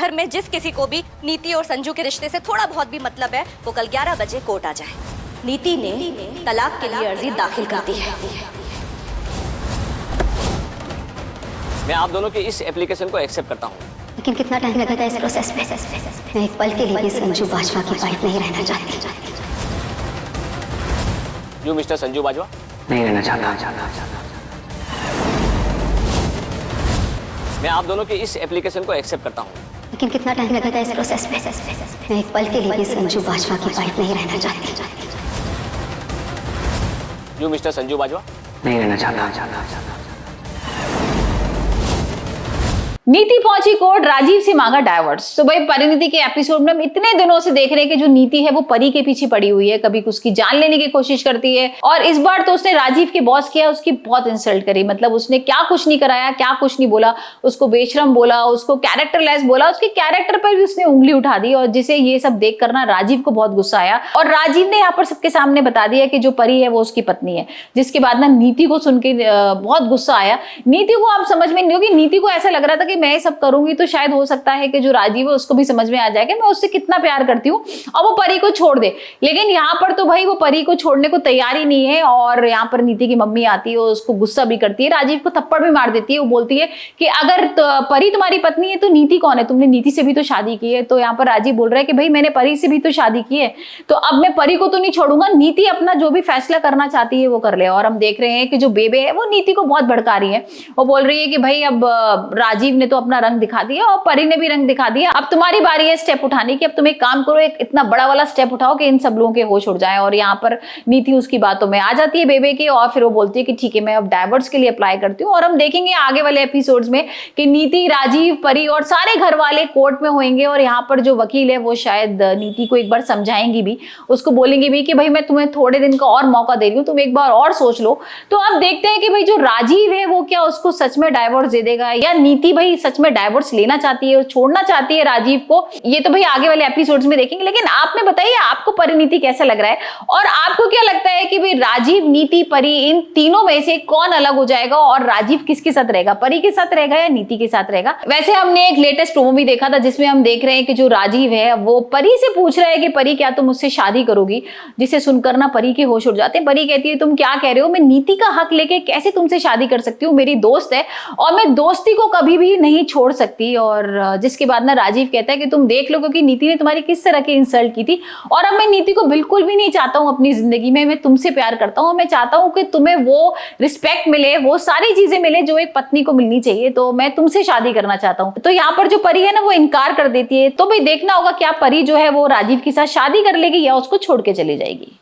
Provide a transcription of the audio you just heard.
घर में जिस किसी को भी नीति और संजू के रिश्ते से थोड़ा बहुत भी मतलब है वो कल 11 बजे कोर्ट आ जाए। नीति ने तलाक के लिए अर्जी दाखिल कर दी है। मैं आप दोनों की इस एप्लीकेशन को एक्सेप्ट करता हूँ। लेकिन कितना टाइम लगेगा इस प्रोसेस में? मैं एक पल के लिए भी संजू बाजवा की वाइफ नहीं रहना चाहती। You mister Sanju Bajwa? नहीं रहना चाहता। मैं आप दोनों की इस एप्लीकेशन को एक्सेप्ट करता हूँ। लेकिन कितना टाइम लगेगा इस प्रोसेस में? मैं एक पल के लिए भी संजू बाजवा की वाइफ नहीं रहना चाहती। You mister Sanju Bajwa? नहीं रहना चाहता। नीति पहुंची कोर्ट, राजीव से मांगा डाइवोर्स। तो भाई परिणीति के एपिसोड में हम इतने दिनों से देख रहे हैं कि जो नीति है वो परी के पीछे पड़ी हुई है, कभी उसकी जान लेने की कोशिश करती है और इस बार तो उसने राजीव के बॉस किया, उसकी बहुत इंसल्ट करी। मतलब उसने क्या कुछ नहीं कराया, क्या कुछ नहीं बोला, उसको बेशरम बोला, उसको कैरेक्टरलेस बोला, उसके कैरेक्टर पर भी उसने उंगली उठा दी और जिसे ये सब देख कर ना राजीव को बहुत गुस्सा आया और राजीव ने यहाँ पर सबके सामने बता दिया कि जो परी है वो उसकी पत्नी है। जिसके बाद ना नीति को सुन के बहुत गुस्सा आया। नीति को आप समझ में नहीं होगी, नीति को ऐसा लग रहा था कि मैं सब करूंगी तो शायद हो सकता है कि जो राजीव है उसको भी समझ में आ जाएगा मैं उससे कितना प्यार करती हूँ और वो परी को छोड़ दे। लेकिन यहाँ पर तो भाई वो परी को छोड़ने को तैयार ही नहीं है और यहाँ पर नीति की मम्मी आती है, उसको गुस्सा भी करती है, राजीव को थप्पड़ भी मार देती है। वो बोलती है कि अगर परी तुम्हारी पत्नी है तो नीति कौन है? तुमने नीति से भी तो शादी की है। तो यहाँ पर राजीव बोल रहा है कि भाई मैंने परी से भी तो शादी की है, तो अब मैं परी को तो नहीं छोड़ूंगा। नीति अपना जो भी फैसला करना चाहती है वो कर ले। और हम देख रहे हैं कि जो बेबे है वो नीति को बहुत भड़का रही है। वो बोल रही है कि भाई अब राजीव ने तो अपना रंग दिखा दिया और परी ने भी रंग दिखा दिया, अब तुम्हारी बारी है स्टेप उठाने की। अब तुम एक काम करो, एक इतना बड़ा वाला स्टेप उठाओ कि इन सब लोगों के होश उड़ जाए। और यहाँ पर नीति उसकी बातों में आ जाती है बेबे की और फिर वो बोलती है कि ठीक है मैं अब डाइवोर्स के लिए अप्लाई करती हूँ। और हम देखेंगे आगे वाले एपिसोड्स में कि नीति, राजीव, परी और सारे घर वाले कोर्ट में होंगे और यहाँ पर जो वकील है वो शायद नीति को एक बार समझाएंगी भी, उसको बोलेंगे भी कि भाई मैं तुम्हें थोड़े दिन का और मौका दे रही हूँ, तुम एक बार और सोच लो। तो अब देखते हैं कि भाई जो राजीव है वो क्या उसको सच में डाइवोर्स दे देगा या नीति भाई सच में डाइवोर्स लेना चाहती है, छोड़ना चाहती है राजीव को। ये तो भाई आगे वाले एपिसोड्स में देखेंगे। लेकिन आपने बताइए आपको परिणीति कैसा लग रहा है और आपको क्या लगता है कि भाई राजीव, नीति, परी इन तीनों में से कौन अलग हो जाएगा और राजीव किसके साथ रहेगा? परी के साथ रहेगा या नीति के साथ रहेगा? वैसे हमने एक लेटेस्ट प्रोमो भी देखा था जिसमें हम देख रहे हैं कि जो राजीव है वो परी से पूछ रहा है कि परी क्या तुम मुझसे शादी करोगी? जिसे सुनकर ना परी के होश उड़ जाते हैं। परी कहती है तुम क्या कह रहे हो, मैं नीति का हक लेके कैसे तुमसे शादी कर सकती हूँ? मेरी दोस्त है और मैं दोस्ती को कभी भी नहीं छोड़ सकती। और जिसके बाद ना राजीव कहता है कि तुम देख लो क्योंकि नीति ने तुम्हारी किस तरह की इंसल्ट की थी और अब मैं नीति को बिल्कुल भी नहीं चाहता हूं अपनी जिंदगी में। मैं तुमसे प्यार करता हूं, मैं चाहता हूं कि तुम्हें वो रिस्पेक्ट मिले, वो सारी चीजें मिले जो एक पत्नी को मिलनी चाहिए, तो मैं तुमसे शादी करना चाहता हूं। तो यहाँ पर जो परी है ना वो इनकार कर देती है। तो भाई देखना होगा क्या परी जो है वो राजीव के साथ शादी कर लेगी या उसको छोड़ के चली जाएगी।